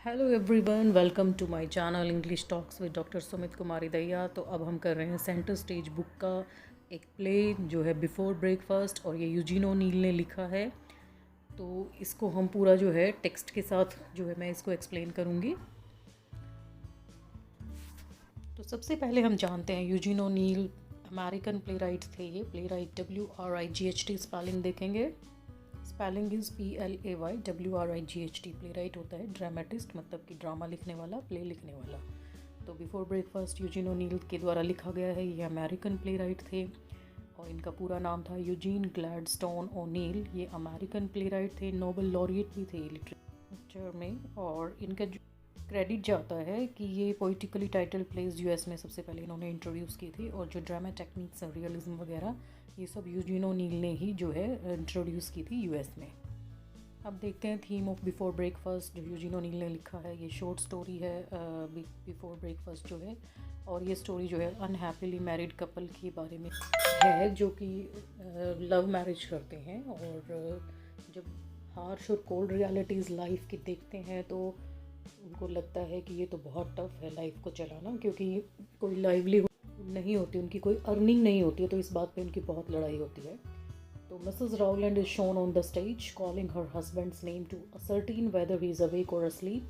Hello everyone, welcome to my channel English talks with doctor Sumit Kumari Daiya. तो अब हम कर रहे हैं सेंटर स्टेज बुक का एक प्ले जो है बिफोर ब्रेकफास्ट, और ये यूजीन ओनील ने लिखा है। तो इसको हम पूरा जो है टेक्स्ट के साथ जो है मैं इसको एक्सप्लेन करूँगी। तो सबसे पहले हम जानते हैं Eugene O'Neill American playwright थे। ये प्ले राइट WRIGHT स्पेलिंग देखेंगे। Spelling is PLAY WRIGHT। Playwright होता है ड्रामेटिस्ट, मतलब कि ड्रामा लिखने वाला, प्ले लिखने वाला। तो बिफोर ब्रेकफास्ट यूजीन ओनील के द्वारा लिखा गया है। ये अमेरिकन प्ले राइट थे और इनका पूरा नाम था यूजीन ग्लैडस्टोन ओनील। ये अमेरिकन प्ले राइट थे, नोबेल लॉरिएट भी थे लिटरेचर में। और इनका क्रेडिट जाता है कि ये पोइटिकली टाइटल प्लेज यूएस में सबसे पहले इन्होंने इंट्रोड्यूस की थी, और जो ड्रामा टेक्निक्स और रियलिज्म वगैरह ये सब यूजीन ओनील ने ही जो है इंट्रोड्यूस की थी यूएस में। अब देखते हैं थीम ऑफ बिफोर ब्रेकफास्ट जो यूजीन ओनील ने लिखा है। ये शॉर्ट स्टोरी है बिफोर ब्रेकफास्ट जो है, और ये स्टोरी जो है अनहैप्पीली मैरिड कपल के बारे में है जो कि लव मैरिज करते हैं, और जब हार्श और कोल्ड रियलिटीज़ लाइफ की देखते हैं तो उनको लगता है कि ये तो बहुत टफ है लाइफ को चलाना, क्योंकि कोई लाइवलीहुड नहीं होती, उनकी कोई अर्निंग नहीं होती है। तो इस बात पे उनकी बहुत लड़ाई होती है। तो Mrs Rowland is shown on the stage calling her husband's name to ascertain whether he is awake or asleep.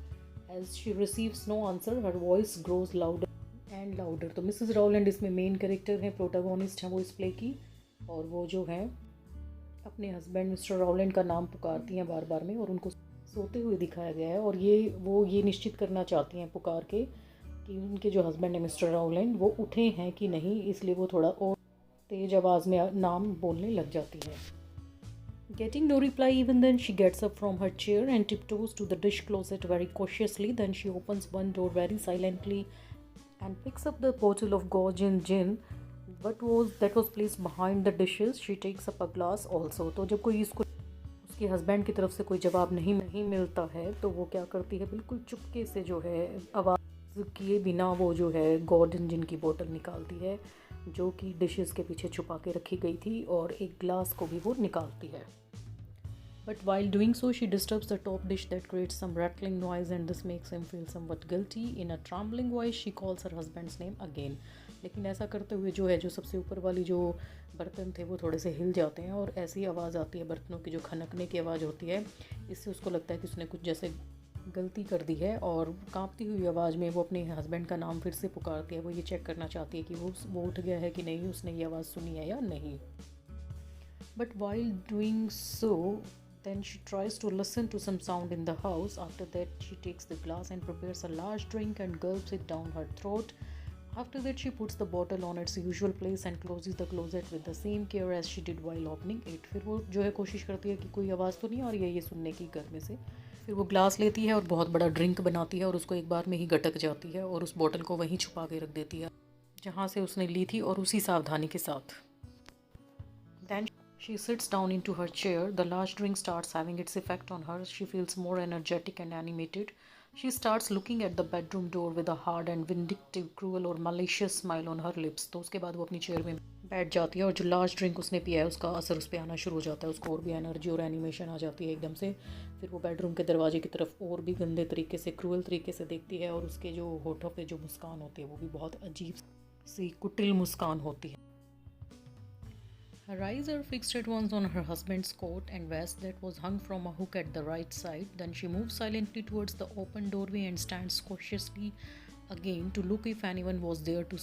As she receives no answer, her voice grows louder and louder. तो मिसेस राउलैंड इसमें main character हैं, protagonist हैं वो इस play की, और वो जो हैं अपने हस्बैंड मिस्टर राउलैंड का नाम पुकारती हैं बार बार में, और उनको सोते हुए दिखाया गया है। और ये निश्चित करना चाहती हैं पुकार के कि उनके जो हस्बैंड है मिस्टर राउलैंड वो उठे हैं कि नहीं, इसलिए वो थोड़ा और तेज आवाज़ में नाम बोलने लग जाती है। Getting no reply even then, she gets up from her chair and tiptoes to the dish closet very cautiously. Then she opens one door very silently and picks up the bottle of Georgian gin that was placed behind the dishes. She takes up a glass also. तो जब कोई इसको उसके husband की तरफ से कोई जवाब नहीं मिलता है तो वो क्या करती है, बिल्कुल चुपके से जो है आवाज़ किए बिना वो जो है गॉर्डन जिन की बोतल निकालती है जो कि डिशेस के पीछे छुपा के रखी गई थी, और एक ग्लास को भी वो निकालती है। But while doing so, she disturbs the top dish that creates some rattling noise, and this makes him feel somewhat guilty. In a trembling voice, she calls her husband's name again. लेकिन ऐसा करते हुए जो है, जो सबसे ऊपर वाली जो बर्तन थे वो थोड़े से हिल जाते हैं, और ऐसी आवाज़ आती है बर्तनों की जो खनकने की आवाज़ होती है। इससे उसको लगता है कि उसने कुछ जैसे गलती कर दी है, और कांपती हुई आवाज़ में वो अपने हस्बैंड का नाम फिर से पुकारती है। वो ये चेक करना चाहती है कि वो उठ गया है कि नहीं, उसने ये आवाज़ सुनी है या नहीं। But while doing so, then she tries to listen to some sound in the house. After that, she takes the glass and prepares a large drink and gulps it down her throat. After that, she puts the bottle on its usual place and closes the closet with the same care as she did while opening it. फिर वो जो है कोशिश करती है कि कोई आवाज़ तो नहीं आ रही है ये सुनने की घर में से। फिर वो ग्लास लेती है और बहुत बड़ा ड्रिंक बनाती है, और उसको एक बार में ही गटक जाती है, और उस बॉटल को वहीं छुपा के रख देती है जहाँ से उसने ली थी, और उसी सावधानी के साथ। Then she sits down into her chair. The large drink starts having its effect on her. She feels more energetic and animated. She starts looking at the bedroom door with a hard and vindictive, cruel or malicious smile on her lips. तो उसके बाद वो अपनी chair में बैठ जाती है, और जो लार्ज ड्रिंक उसने पिया है उसका असर उस पर आना शुरू हो जाता है। उसको और भी एनर्जी और एनिमेशन आ जाती है एकदम से। फिर वो बेडरूम के दरवाजे की तरफ और भी गंदे तरीके से, क्रूअल तरीके से देखती है, और उसके जो होठों पे जो मुस्कान होती है वो भी बहुत अजीब सी कुटिल मुस्कान होती है। Her eyes are fixed at once on her husband's coat and vest that was hung from a hook at the right side. Then she moves silently towards the open doorway and stands cautiously again to look if anyone was there to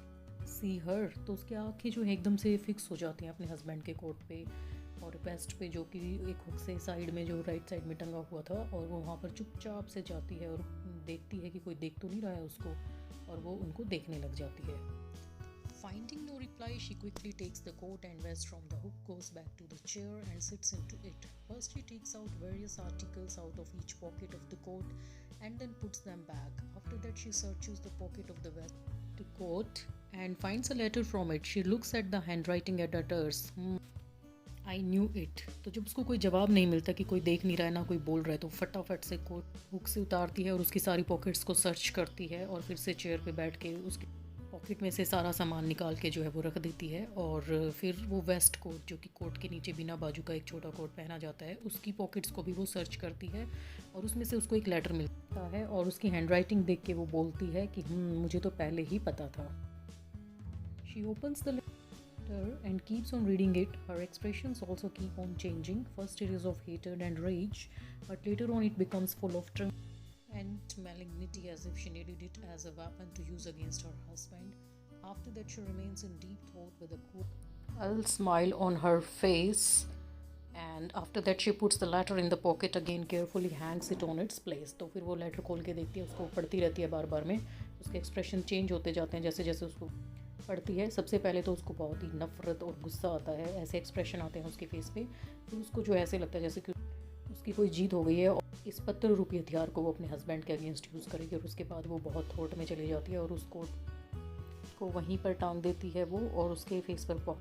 see her. तो उसकी आँखें जो है एकदम से fix हो जाती हैं अपने हस्बैंड के कोट पे और वेस्ट पे, जो कि एक हुक से साइड में जो राइट साइड में टंगा हुआ था, और वो वहाँ पर चुपचाप से जाती है और देखती है कि कोई देख तो नहीं रहा है उसको, और वो उनको देखने लग जाती है। Finding no reply, she quickly takes the coat and vest from the hook, goes back to the chair and sits into it. First, she takes out various articles out of each pocket of the coat and then puts them back. After that, she searches the pocket of the vest coat and finds a letter from it. She looks at the handwriting and utters, I knew it. तो जब उसको कोई जवाब नहीं मिलता कि कोई देख नहीं रहा है ना कोई बोल रहा है, तो फटाफट से कोट हुक से उतारती है और उसकी सारी पॉकेट्स को सर्च करती है, और फिर से चेयर पे बैठ के उसकी पॉकेट में से सारा सामान निकाल के जो है वो रख देती है और फिर वो वेस्ट कोट, जो कि कोट के नीचे बिना बाजू का एक छोटा कोट पहना जाता है, उसकी पॉकेट्स को भी वो सर्च करती है और उसमें से उसको एक लेटर मिलता है और उसकी हैंडराइटिंग देख के वो बोलती है कि मुझे तो पहले ही पता था। She opens the and keeps on reading it. Her expressions also keep on changing. First it is of hatred and rage, but later on it becomes full of triumph and malignity, as if she needed it as a weapon to use against her husband. After that she remains in deep thought with a cool smile on her face, and after that she puts the letter in the pocket again, carefully hangs it on its place. तो फिर वो letter खोल के देखती है, उसको पढ़ती रहती है बार बार में, उसके एक्सप्रेशन चेंज होते जाते हैं जैसे जैसे उसको पढ़ती है। सबसे पहले तो उसको बहुत ही नफ़रत और गुस्सा आता है, ऐसे एक्सप्रेशन आते हैं उसके फेस पे। फिर उसको जो ऐसे लगता है जैसे कि उसकी कोई जीत हो गई है और इस पत्थर रूपी हथियार को वो अपने हस्बैंड के अगेंस्ट यूज़ करेगी। और उसके बाद वो बहुत थॉट में चली जाती है और उसको वहीं पर टांग देती है वो, और उसके फेस पर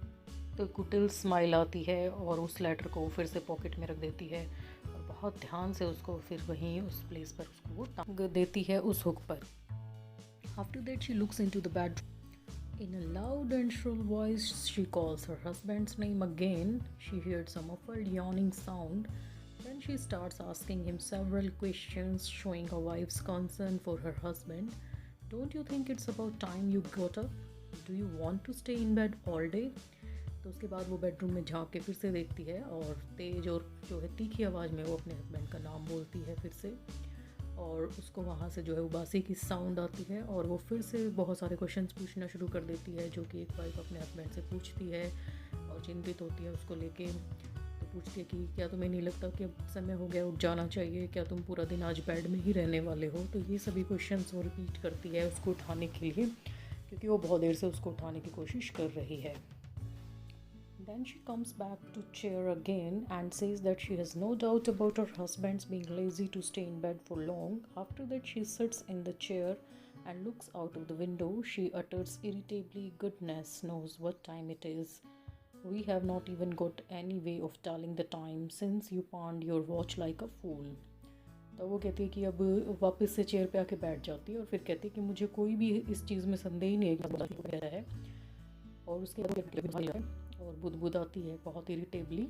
तो कुटिल स्माइल आती है और उस लेटर को फिर से पॉकेट में रख देती है और बहुत ध्यान से उसको फिर वहीं उस प्लेस पर उसको वो टांग देती है उस हुक पर। After that she looks into the bedroom. In a loud and shrill voice, she calls her husband's name again. She hears a muffled yawning sound. Then she starts asking him several questions, showing her wife's concern for her husband. Don't you think it's about time you got up? Do you want to stay in bed all day? तो उसके बाद वो bedroom में झाँक के फिर से देखती है और तेज़ और जो है तीखी आवाज़ में वो अपने हस्बैंड का नाम बोलती है फिर से, और उसको वहाँ से जो है उबासी की साउंड आती है और वो फिर से बहुत सारे क्वेश्चंस पूछना शुरू कर देती है, जो कि एक वाइफ अपने हस्बैंड से पूछती है और चिंतित होती है उसको लेके। तो पूछती है कि क्या तुम्हें नहीं लगता कि अब समय हो गया उठ जाना चाहिए, क्या तुम पूरा दिन आज बेड में ही रहने वाले हो? तो ये सभी क्वेश्चंस वो रिपीट करती है उसको उठाने के लिए, क्योंकि वो बहुत देर से उसको उठाने की कोशिश कर रही है। Then she comes back to chair again and says that she has no doubt about her husband's being lazy to stay in bed for long. After that she sits in the chair and looks out of the window. She utters irritably, "Goodness knows what time it is. We have not even got any way of telling the time since you pawned your watch like a fool." तो वो कहती है कि अब वापस से chair पे आके बैठ जाती है और फिर कहती है कि मुझे कोई भी इस चीज़ में संदेह ही नहीं है कि है, और उसके बाद और बुदबुद आती है बहुत इरिटेबली।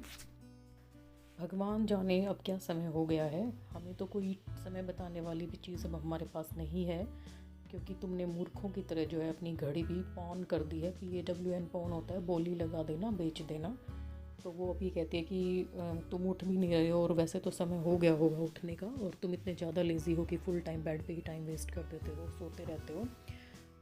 भगवान जाने अब क्या समय हो गया है, हमें तो कोई समय बताने वाली भी चीज़ अब हमारे पास नहीं है, क्योंकि तुमने मूर्खों की तरह जो है अपनी घड़ी भी पॉन कर दी है। PAWN पॉन होता है बोली लगा देना, बेच देना। तो वो अभी कहती है कि तुम उठ भी नहीं रहे हो और वैसे तो समय हो गया होगा उठने का, और तुम इतने ज़्यादा लेज़ी हो कि फुल टाइम बेड पे ही टाइम वेस्ट कर देते हो, सोते रहते हो,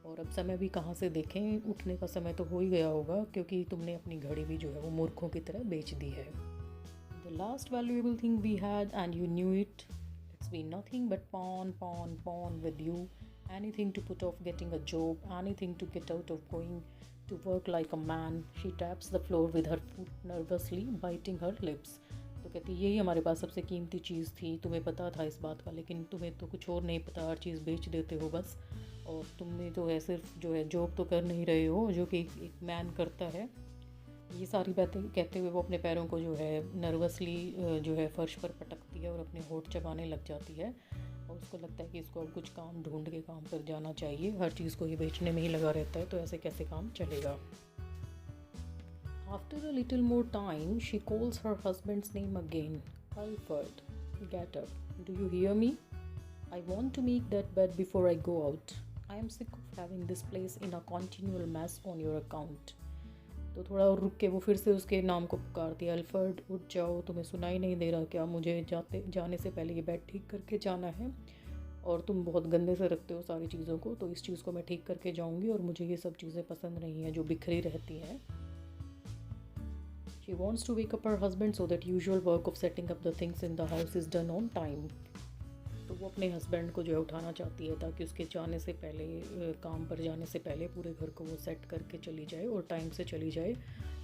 और अब समय भी कहाँ से देखें, उठने का समय तो हो ही गया होगा, क्योंकि तुमने अपनी घड़ी भी जो है वो मूर्खों की तरह बेच दी है। The last valuable thing we had and you knew it, it's been nothing but pawn pawn pawn with you, anything to put off getting a job, anything to get out of going to work like a man. She taps the floor with her foot nervously, biting her lips. तो कहती यही हमारे पास सबसे कीमती चीज़ थी, तुम्हें पता था इस बात का, लेकिन तुम्हें तो कुछ और नहीं पता, हर चीज़ बेच देते हो बस, और तुमने तो है सिर्फ जो है जॉब तो कर नहीं रहे हो जो कि एक मैन करता है। ये सारी बातें कहते हुए वो अपने पैरों को जो है नर्वसली जो है फर्श पर पटकती है और अपने होठ चबाने लग जाती है, और उसको लगता है कि इसको अब कुछ काम ढूंढ के काम पर जाना चाहिए, हर चीज़ को ये बेचने में ही लगा रहता है, तो ऐसे कैसे काम चलेगा। After a little more time, she calls her husband's name again. Alfred, get up. Do you hear me? I want to make that bed before I go out. I am sick of having this place in a continual mess on your account. तो थोड़ा और रुक के वो फिर से उसके नाम को पुकारती है, अल्फर्ड उठ जाओ, तुम्हें सुनाई नहीं दे रहा क्या? मुझे जाने से पहले ये बेड ठीक करके जाना है, और तुम बहुत गंदे से रखते हो सारी चीज़ों को, तो इस चीज़ को मैं ठीक करके जाऊँगी, और मुझे ये सब चीज़ें पसंद नहीं हैं जो बिखरी रहती हैं। She wants to wake up her husband so that usual work of setting up the things in the house is done on time. तो वो अपने हस्बैंड को जो है उठाना चाहती है ताकि उसके जाने से पहले, काम पर जाने से पहले पूरे घर को वो सेट करके चली जाए और टाइम से चली जाए।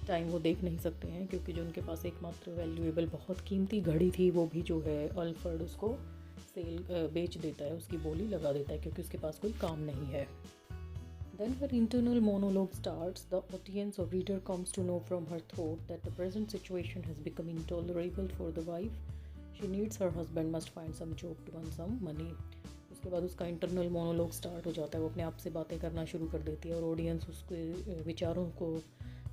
टाइम वो देख नहीं सकते हैं, क्योंकि जो उनके पास एकमात्र वैल्यूएबल बहुत कीमती घड़ी थी वो भी जो है अल्फर्ड उसको बेच देता है, उसकी बोली लगा देता है, क्योंकि उसके पास कोई काम नहीं है। Then her internal monologue starts. The audience or reader comes to know from her thought that the present situation has become intolerable for the wife. She needs her husband must find some job to earn some money. उसके बाद उसका internal monologue start हो जाता है, वो अपने आप से बातें करना शुरू कर देती है और ऑडियंस उसके विचारों को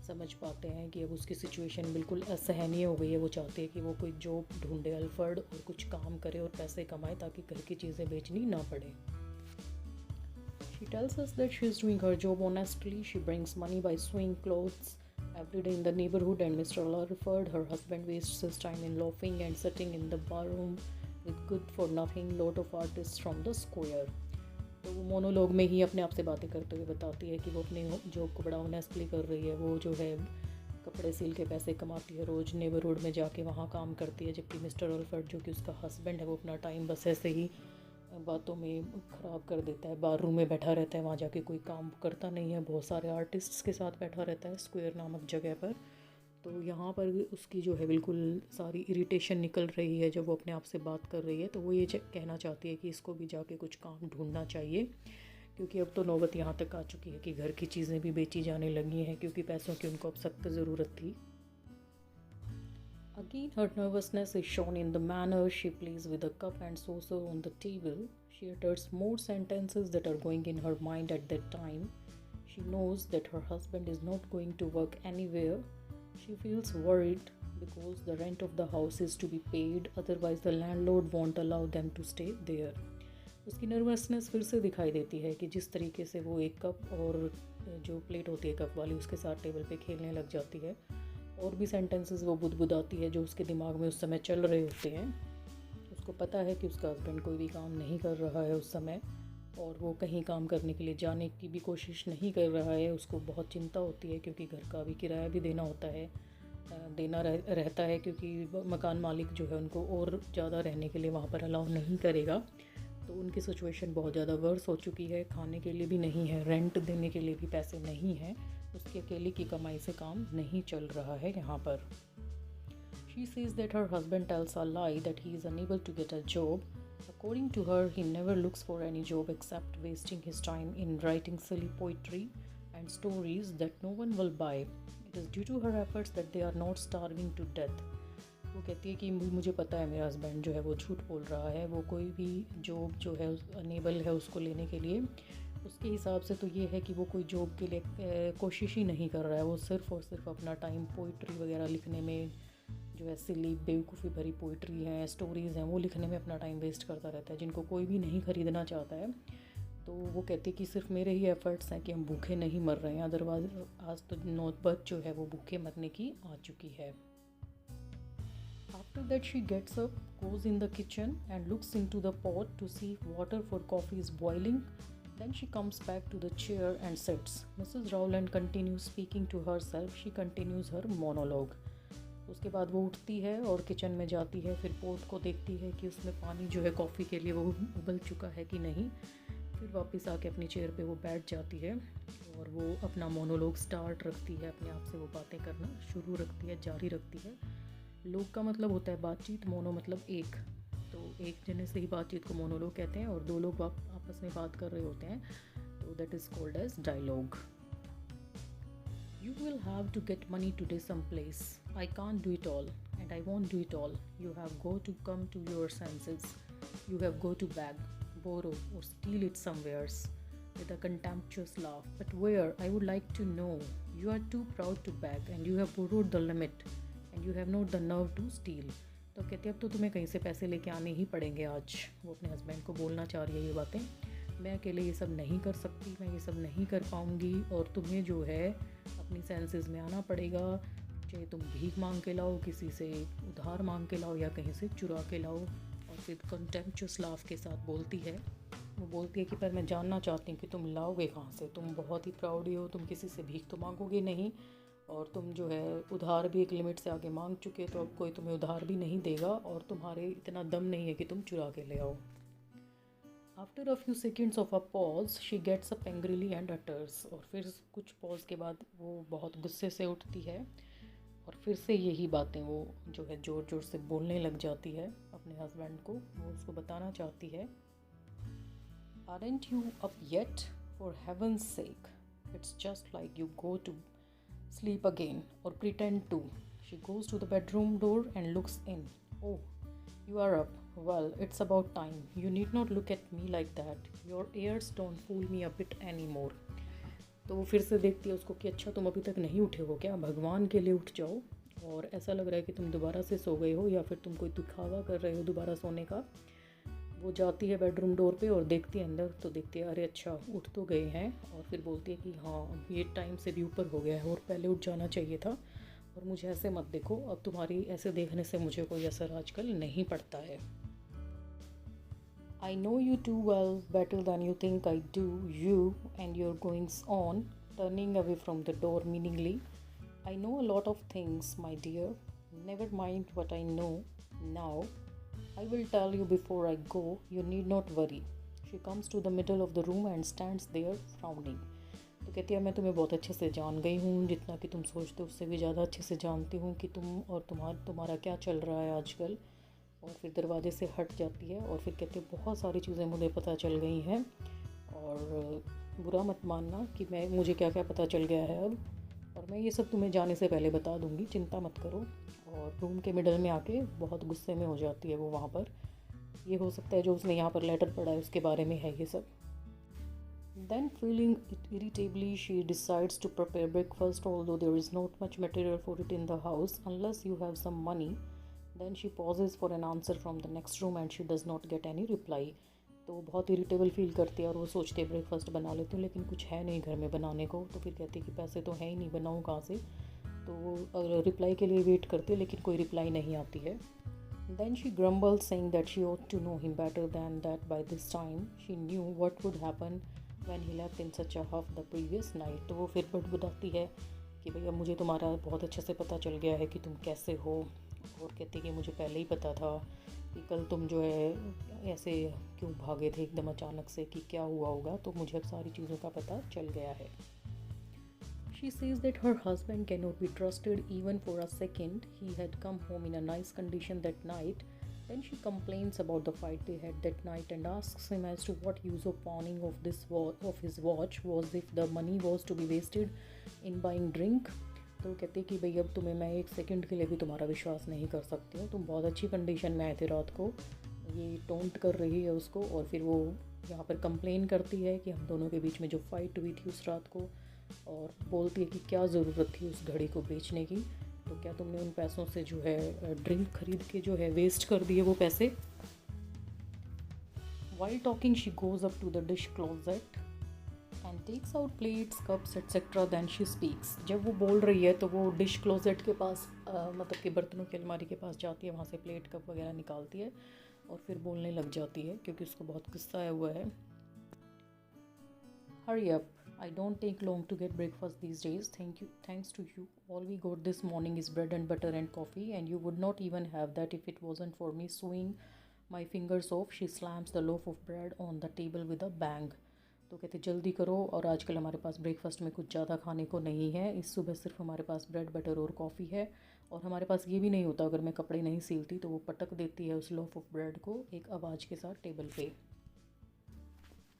समझ पाते हैं कि अब उसकी सिचुएशन बिल्कुल असहनीय हो गई है। वो चाहते हैं कि वो कोई जॉब ढूंढे अल्फर्ड और कुछ काम करे और पैसे कमाए ताकि घर की चीज़ें बेचनी ना पड़े। She tells us that she is doing her job honestly. She brings money by sewing clothes every day in the neighborhood, and Mr. Rutherford, her husband, wastes his time in loafing and sitting in the barroom with good-for-nothing lot of artists from the square. तो वो monologue में ही अपने आप से बातें करते हुए बताती है कि वो अपने जॉब को बड़ा ऑनेस्टली कर रही है। वो जो है कपड़े सिल के पैसे कमाती है, रोज़ नेबरहुड में जाके वहाँ काम करती है, जबकि मिस्टर अल्फर्ड जो कि उसका हस्बैंड है वो अपना टाइम बस ऐसे ही बातों में ख़राब कर देता है। बार रूम में बैठा रहता है, वहाँ जाके कोई काम करता नहीं है, बहुत सारे आर्टिस्ट्स के साथ बैठा रहता है स्क्वायर नामक जगह पर। तो यहाँ पर उसकी जो है बिल्कुल सारी इरिटेशन निकल रही है जब वो अपने आप से बात कर रही है। तो वो ये कहना चाहती है कि इसको भी जाके कुछ काम ढूंढना चाहिए, क्योंकि अब तो नौबत यहाँ तक आ चुकी है कि घर की चीज़ें भी बेची जाने लगी हैं क्योंकि पैसों की उनको अब सख्त ज़रूरत थी। Again, her nervousness is shown in the manner she plays with the cup and saucer on the table. She utters more sentences that are going in her mind at that time. She knows that her husband is not going to work anywhere. She feels worried because the rent of the house is to be paid, otherwise the landlord won't allow them to stay there. उसकी nervousness फिर से दिखाई देती है कि जिस तरीके से वो एक कप और जो प्लेट होती है कप वाली उसके साथ टेबल पे खेलने लग जाती है, और भी सेंटेंसेस वो बुदबुदाती है जो उसके दिमाग में उस समय चल रहे होते हैं। उसको पता है कि उसका हस्बैंड कोई भी काम नहीं कर रहा है उस समय, और वो कहीं काम करने के लिए जाने की भी कोशिश नहीं कर रहा है। उसको बहुत चिंता होती है क्योंकि घर का भी किराया भी देना होता है, रहता है, क्योंकि मकान मालिक जो है उनको और ज़्यादा रहने के लिए वहाँ पर अलाउ नहीं करेगा। तो उनकी सिचुएशन बहुत ज़्यादा वर्स हो चुकी है, खाने के लिए भी नहीं है, रेंट देने के लिए भी पैसे नहीं हैं, उसकी अकेले की कमाई से काम नहीं चल रहा है यहाँ पर। She says that her husband tells a lie that he is unable to get a job. According to her, he never looks for any job except wasting his time in writing silly poetry and stories that no one will buy. It is due to her efforts that they are not starving to death. वो कहती है कि मुझे पता है मेरा husband जो है वो झूठ बोल रहा है, वो कोई भी जॉब जो है अनेबल है उसको लेने के लिए। उसके हिसाब से तो ये है कि वो कोई जॉब के लिए कोशिश ही नहीं कर रहा है, वो सिर्फ़ और सिर्फ अपना टाइम पोइट्री वगैरह लिखने में, जो है सिली बेवकूफ़ी भरी पोइट्री हैं, स्टोरीज़ हैं, वो लिखने में अपना टाइम वेस्ट करता रहता है, जिनको कोई भी नहीं ख़रीदना चाहता है। तो वो कहती है कि सिर्फ मेरे ही एफ़र्ट्स हैं कि हम भूखे नहीं मर रहे हैं, अदरवाइज आज तो नौबत जो है वो भूखे मरने की आ चुकी है। After that, she gets up, goes in the kitchen and looks into the pot to see if water for coffee is boiling. Then she comes back to the chair and sits. Mrs. Rowland continues speaking to herself. She continues her monologue. उसके बाद वो उठती है और kitchen में जाती है, फिर पोट को देखती है कि उसमें पानी जो है कॉफ़ी के लिए वो उबल चुका है कि नहीं। फिर वापस आके अपनी चेयर पे वो बैठ जाती है और वो अपना मोनोलॉग स्टार्ट रखती है, अपने आप से वो बातें करना शुरू रखती है, जारी रखती है। लोग का मतलब होता है बातचीत, मोनो मतलब एक, तो एक जने से ही बातचीत को मोनोलॉग कहते हैं, और दो लोग आपस में बात कर रहे होते हैं तो that is called as dialogue. You will have to get money today someplace. I can't do it all, and I won't do it all. You have got to come to your senses. You have got to beg, borrow, or steal it somewheres. With a contemptuous laugh. But where? I would like to know. You are too proud to beg, and you have borrowed the limit, and you have not the nerve to steal. तो कहती है अब तो तुम्हें कहीं से पैसे लेके आने ही पड़ेंगे आज। वो अपने हस्बैंड को बोलना चाह रही है ये बातें, मैं अकेले ये सब नहीं कर सकती, मैं ये सब नहीं कर पाऊँगी, और तुम्हें जो है अपनी सेंसेस में आना पड़ेगा, चाहे तुम भीख मांग के लाओ, किसी से उधार मांग के लाओ, या कहीं से चुरा के लाओ। और फिर कंटेम्पचुअस लाफ के साथ बोलती है, वो बोलती है कि पर मैं जानना चाहती हूँ कि तुम लाओगे कहाँ से, तुम बहुत ही प्राउड हो, तुम किसी से भीख तो मांगोगे नहीं, और तुम जो है उधार भी एक लिमिट से आगे मांग चुके, तो अब कोई तुम्हें उधार भी नहीं देगा, और तुम्हारे इतना दम नहीं है कि तुम चुरा के ले आओ। After a few seconds of a pause, she gets up angrily and utters. और फिर कुछ पॉज के बाद वो बहुत गुस्से से उठती है और फिर से यही बातें वो जो है ज़ोर ज़ोर से बोलने लग जाती है अपने हस्बैंड को। वो उसको बताना चाहती है, Aren't you up yet? For heaven's sake. It's just like you go to sleep again, or pretend to. She goes to the bedroom door and looks in. Oh, you are up. Well, it's about time. You need not look at me like that. Your ears don't fool me a bit anymore. तो वो फिर से देखती है उसको कि अच्छा तुम अभी तक नहीं उठे हो क्या, भगवान के लिए उठ जाओ। और ऐसा लग रहा है कि तुम दोबारा से सो गए हो या फिर तुम कोई दिखावा कर रहे हो दोबारा सोने का। वो जाती है बेडरूम डोर पे और देखती है अंदर, तो देखती है अरे अच्छा उठ तो गए हैं। और फिर बोलती है कि हाँ अब ये टाइम से भी ऊपर हो गया है और पहले उठ जाना चाहिए था। और मुझे ऐसे मत देखो, अब तुम्हारी ऐसे देखने से मुझे कोई असर आजकल नहीं पड़ता है। I know you too well, better than you think I do, you and your goings on, turning away from the door meaningly. I know a lot of things, my dear. Never mind what I know now. I will tell you before I go. You need not worry. She comes to the middle of the room and stands there frowning. तो कहती है मैं तुम्हें बहुत अच्छे से जान गई हूँ, जितना कि तुम सोचते हो उससे भी ज़्यादा अच्छे से जानती हूँ कि तुम और तुम्हारा क्या चल रहा है आजकल। और फिर दरवाजे से हट जाती है और फिर कहती है बहुत सारी चीज़ें मुझे पता चल गई हैं और बुरा मत मानना कि मुझे क्या क्या पता चल गया है अब, और मैं ये सब तुम्हें जाने से पहले बता दूँगी, चिंता मत करो। और रूम के मिडल में आके बहुत गुस्से में हो जाती है वो वहाँ पर। ये हो सकता है जो उसने यहाँ पर लेटर पढ़ा है उसके बारे में है ये सब। Then feeling irritably, she decides to prepare breakfast, although there is not much material for it in the house unless you have some money. Then she pauses for an answer from the next room and she does not get any reply. तो बहुत irritable feel करती है और वो सोचती है breakfast बना लेती हूँ लेकिन कुछ है नहीं घर में बनाने को। तो फिर कहती है कि पैसे तो हैं ही नहीं, बनाऊँ कहाँ से। तो वो रिप्लाई के लिए वेट करती है लेकिन कोई रिप्लाई नहीं आती है। Then she grumbles, saying that she ought to know him better than that by this time. She knew what would happen when he left in such a huff the previous night. तो वो फिर बड़बड़ाती है कि भैया मुझे तुम्हारा बहुत अच्छे से पता चल गया है कि तुम कैसे हो। और कहती है कि मुझे पहले ही पता था कि कल तुम जो है ऐसे क्यों भागे थे एकदम अचानक से, कि क्या हुआ होगा, तो मुझे सारी चीज़ों का पता चल गया है। She says that her husband cannot be trusted even for a second. He had come home in a nice condition that night. Then she complains about the fight they had that night and asks him as to what use of pawning of his watch was if the money was to be wasted in buying drink. तो कहते कि भाई अब तुम्हें मैं एक second के लिए भी तुम्हारा विश्वास नहीं कर सकती हूँ, तुम बहुत अच्छी कंडीशन में आए थे रात को। ये टोंट कर रही है उसको और फिर वो यहाँ पर कंप्लेन करती है कि हम दोनों के बीच में जो फ़ाइट हुई थी उस रात को, और बोलती है कि क्या ज़रूरत थी उस घड़ी को बेचने की, तो क्या तुमने उन पैसों से जो है ड्रिंक खरीद के जो है वेस्ट कर दिए वो पैसे। While talking she goes up to the dish closet and takes out plates, cups etc. Then she speaks. जब वो बोल रही है तो वो डिश क्लोजेट के पास मतलब कि बर्तनों की अलमारी के पास जाती है, वहाँ से प्लेट कप वगैरह निकालती है और फिर बोलने लग जाती है क्योंकि उसको बहुत गुस्सा आया हुआ है। Hurry up. I don't take long to get breakfast these days. Thanks to you. All we got this morning is bread and butter and coffee, and you would not even have that if it wasn't for me sewing my fingers off. She slams the loaf of bread on the table with a bang. तो कहते जल्दी करो, और आजकल हमारे पास breakfast में कुछ ज़्यादा खाने को नहीं है, इस सुबह सिर्फ हमारे पास ब्रेड बटर और कॉफ़ी है, और हमारे पास ये भी नहीं होता अगर मैं कपड़े नहीं सीलती। तो वो पटक देती है उस लोफ ऑफ ब्रेड को एक आवाज़ के साथ टेबल पे।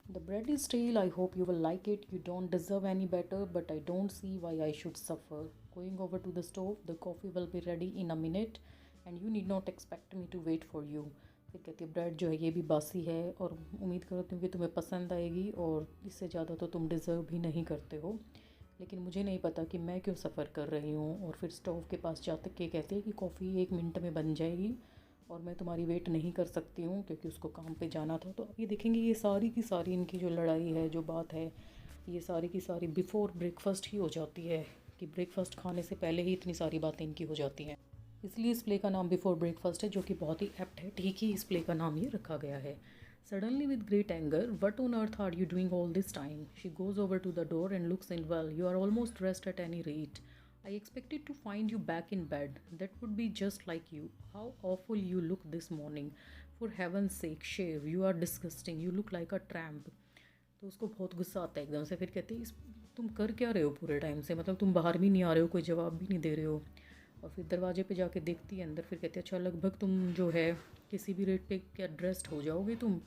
The bread is stale. I hope you will like it. You don't deserve any better, but I don't see why I should suffer. Going over to the stove, the coffee will be ready in a minute, and you need not expect me to wait for you. फिर कहती है bread जो है ये भी बासी है और उम्मीद करती हूँ कि तुम्हें पसंद आएगी, और इससे ज़्यादा तो तुम डिज़र्व भी नहीं करते हो, लेकिन मुझे नहीं पता कि मैं क्यों सफ़र कर रही हूँ। और फिर स्टोव के पास जाते के कहती है कि कॉफ़ी 1 मिनट में बन जाएगी और मैं तुम्हारी वेट नहीं कर सकती हूँ क्योंकि उसको काम पे जाना था। तो अब ये देखेंगे ये सारी की सारी इनकी जो लड़ाई है, जो बात है, ये सारी की सारी बिफ़ोर ब्रेकफास्ट ही हो जाती है, कि ब्रेकफास्ट खाने से पहले ही इतनी सारी बातें इनकी हो जाती हैं। इसलिए इस प्ले का नाम बिफ़ोर ब्रेकफास्ट है, जो कि बहुत ही एप्ट है, ठीक ही इस प्ले का नाम ये रखा गया है। Suddenly with great anger, what on earth are you doing all this time? She goes over to the door and looks in. Well, you are almost dressed at any rate. I expected to find you back in bed. That would be just like you. How awful you look this morning. For heaven's sake, shave. You are disgusting. You look like a tramp. तो उसको बहुत गुस्सा आता है एकदम से। फिर कहती है तुम कर क्या रहे हो पूरे टाइम से, मतलब तुम बाहर भी नहीं आ रहे हो, कोई जवाब भी नहीं दे रहे हो। और फिर दरवाजे पे जाके देखती है अंदर, फिर कहती है अच्छा लगभग तुम जो है किसी भी रेट पे क्या ड्रेस्ड हो जाओगे तुम,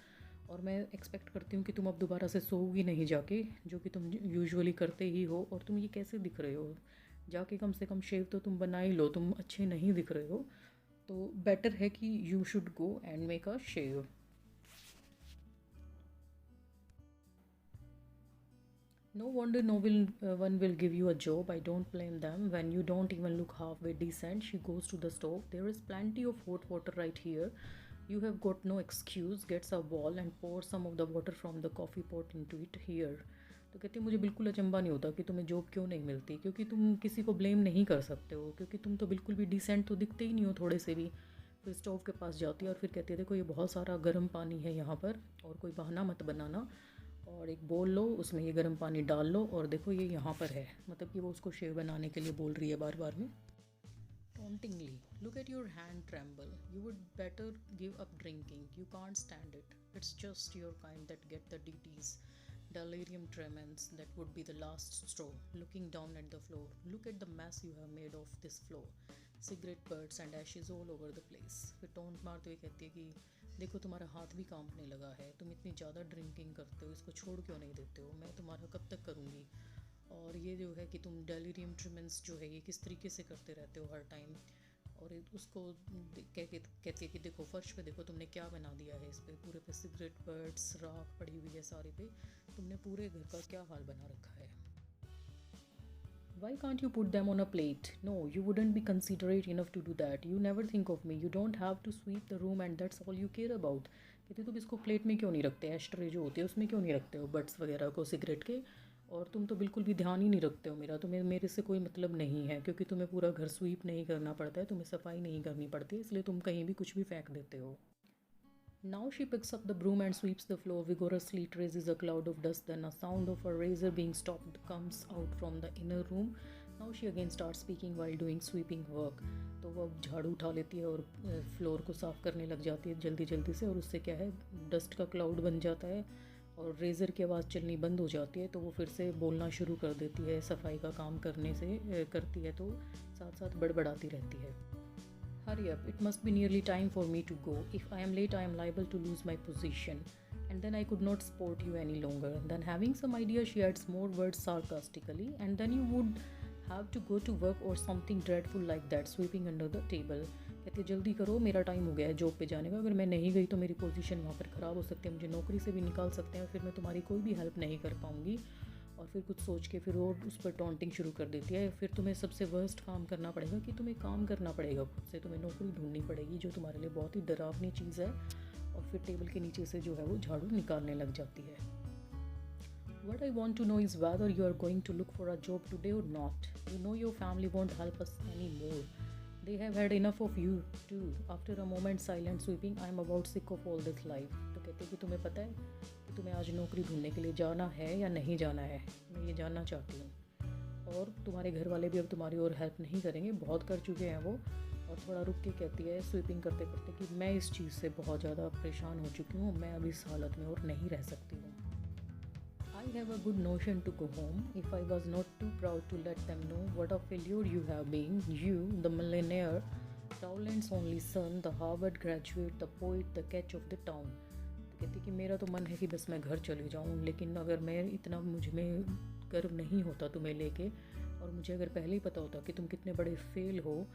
और मैं एक्सपेक्ट करती हूँ कि तुम अब दोबारा से सोओगी नहीं जाके, जो कि तुम यूजुअली करते ही हो, और तुम ये कैसे दिख रहे हो, जाके कम से कम शेव तो तुम बना ही लो, तुम अच्छे नहीं दिख रहे हो। तो बेटर है कि you should go and make a shave. No wonder one will give you a job. I don't blame them. When you don't even look halfway decent, she goes to the stove. There is plenty of hot water right here. You have got no excuse. Gets a bowl and pour some of the water from the coffee pot into it here. तो कहती है मुझे बिल्कुल अचंभा नहीं होता कि तुम्हें जॉब क्यों नहीं मिलती, क्योंकि तुम किसी को ब्लेम नहीं कर सकते हो, क्योंकि तुम तो बिल्कुल भी डिसेंट तो दिखते ही नहीं हो थोड़े से भी. फिर स्टोव के पास जाती है और फिर कहती है देखो ये बहुत सारा गर्म पानी है यहाँ पर, और कोई बहाना मत बनाना, और एक बोल लो उसमें ये गर्म पानी डाल लो, और देखो ये यहाँ पर है. मतलब कि वो उसको शेव बनाने के लिए बोल रही है बार बार में. Tauntingly, look at your hand tremble. You would better give up drinking. You can't stand it. It's just your kind that get the DTs. Delirium tremens, that would be the last straw. Looking down at the floor. Look at the mess you have made of this floor. Cigarette butts and ashes all over the place. फिर taunt मारते हुए कहती है कि देखो तुम्हारा हाथ भी कांपने लगा है, तुम इतनी ज़्यादा ड्रिंकिंग करते हो, इसको छोड़ क्यों नहीं देते हो, मैं तुम्हारा कब तक करूँगी. और ये जो है कि तुम डेलीरियम ट्रिमेंस जो है ये किस तरीके से करते रहते हो हर टाइम. और उसको कहती है कि देखो फर्श पे देखो तुमने क्या बना दिया है, इस पे पूरे पे सिगरेट बर्ड्स राख पड़ी हुई है सारे पे, तुमने पूरे घर का क्या हाल बना रखा है. Why can't you put them on a plate? No, you wouldn't be considerate enough to do that. You never think of me. You don't have to sweep the room and that's all you care about. कहते तुम इसको plate में क्यों नहीं रखते, ashtray जो होती है उसमें क्यों नहीं रखते हो बट्स वगैरह को सिगरेट के, और तुम तो बिल्कुल भी ध्यान ही नहीं रखते हो मेरा. तुम्हें मेरे से कोई मतलब नहीं है, क्योंकि तुम्हें पूरा घर स्वीप नहीं करना पड़ता है, तुम्हें सफाई नहीं करनी पड़ती है, इसलिए तुम कहीं भी कुछ भी फेंक देते हो. Now she picks up the broom and sweeps the floor vigorously. It raises a cloud of dust. Then a sound of a razor being stopped comes out from the inner room. Now she again starts speaking while doing sweeping work. तो वो झाड़ू उठा लेती है और floor को साफ़ करने लग जाती है जल्दी जल्दी से, और उससे क्या है डस्ट का क्लाउड बन जाता है और रेज़र की आवाज़ चलनी बंद हो जाती है. तो वो फिर से बोलना शुरू कर देती है, सफाई का काम करने से करती है तो साथ साथ बड़बड़ाती रहती है. Hurry up, it must be nearly time for me to go. If I am late, I am liable to lose my position. And then I could not support you any longer. Then having some idea, she adds more words sarcastically. And then you would have to go to work or something dreadful like that, sweeping under the table. कहती है जल्दी करो, मेरा time हो गया है job पे जाने का. अगर मैं नहीं गई तो मेरी पोजीशन वहाँ पर ख़राब हो सकती है, मुझे नौकरी से भी निकाल सकते हैं, और फिर मैं तुम्हारी कोई भी हेल्प नहीं कर पाऊँगी. और फिर कुछ सोच के फिर वो उस पर टॉन्टिंग शुरू कर देती है. फिर तुम्हें सबसे वर्स्ट काम करना पड़ेगा कि तुम्हें काम करना पड़ेगा खुद से, तुम्हें नौकरी ढूंढनी पड़ेगी जो तुम्हारे लिए बहुत ही डरावनी चीज़ है. और फिर टेबल के नीचे से जो है वो झाड़ू निकालने लग जाती है. What I want to know is whether you are going to look for a job today or not. You know your family won't help us anymore. They have had enough of you too. After a moment silent sweeping, I am about sick of all this life. तो कहते हैं कि तुम्हें पता है कि तुम्हें आज नौकरी ढूंढने के लिए जाना है या नहीं जाना है, मैं ये जानना चाहती हूँ. और तुम्हारे घर वाले भी अब तुम्हारी और हेल्प नहीं करेंगे, बहुत कर चुके हैं वो. और थोड़ा रुक के कहती है स्वीपिंग करते करते कि मैं इस चीज़ से बहुत ज़्यादा परेशान हो चुकी हूँ, मैं अभी इस हालत में और नहीं रह सकती हूँ. I have a good notion to go home if I was not too proud to let them know what a failure you have been. You, the millionaire, Rowland's only son, the Harvard graduate, the poet, the catch of the town. तो कहती कि मेरा तो मन है कि बस मैं घर चली जाऊँ, लेकिन अगर मैं इतना मुझ में गर्व नहीं होता तुम्हें लेके, और मुझे अगर पहले ही पता होता कि तुम कितने बड़े फेल हो,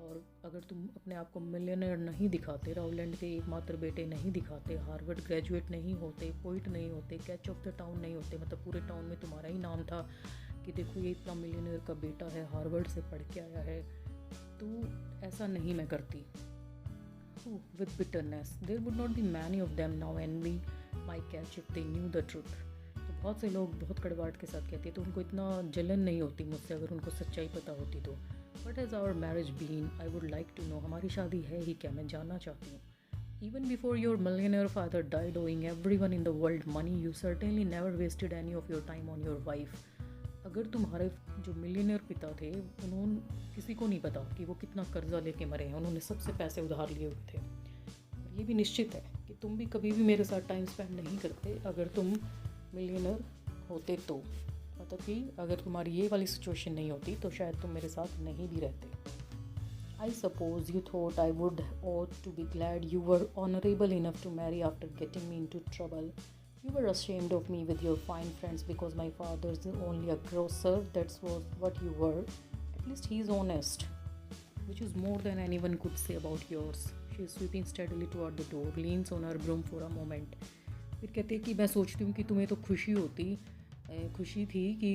और अगर तुम अपने आप को मिलियनर नहीं दिखाते, राउलैंड के एकमात्र बेटे नहीं दिखाते, हार्वर्ड ग्रेजुएट नहीं होते, पोइट नहीं होते, कैच ऑफ द टाउन नहीं होते, मतलब पूरे टाउन में तुम्हारा ही नाम था कि देखो ये इतना मिलियनर का बेटा है, हार्वर्ड से पढ़ के आया है, तो ऐसा नहीं मैं करती. With bitterness, there would not be many of them now envy my catch if they knew the truth. तो बहुत से लोग बहुत कड़वाहट के साथ कहते हैं, तो उनको इतना जलन नहीं होती मुझसे अगर उनको सच्चाई पता होती तो. What has our marriage been? I would like to know. हमारी शादी है ही क्या, मैं जानना चाहती हूँ. Even before your millionaire father died owing everyone in the world money, you certainly never wasted any of your time on your wife. अगर तुम्हारे जो मिलियनेयर पिता थे उन्होंने किसी को नहीं पता कि वो कितना कर्जा लेके मरे हैं, उन्होंने सबसे पैसे उधार लिए हुए थे. और ये भी निश्चित है कि तुम भी कभी भी मेरे साथ टाइम स्पेंड नहीं करते अगर तुम मिलियनेयर होते तो. मतलब कि अगर तुम्हारी ये वाली सिचुएशन नहीं होती तो शायद तुम मेरे साथ नहीं भी रहते. I suppose you thought I would ought to be glad you were honorable enough to marry after getting me into trouble. You were ashamed of me with your fine friends because my father's only a grocer. That's what you were. At least he's honest. which is more than anyone could say about yours. She is sweeping steadily toward the door, leans on her broom for a moment. फिर कहते हैं कि मैं सोचती हूँ कि तुम्हें तो खुशी थी कि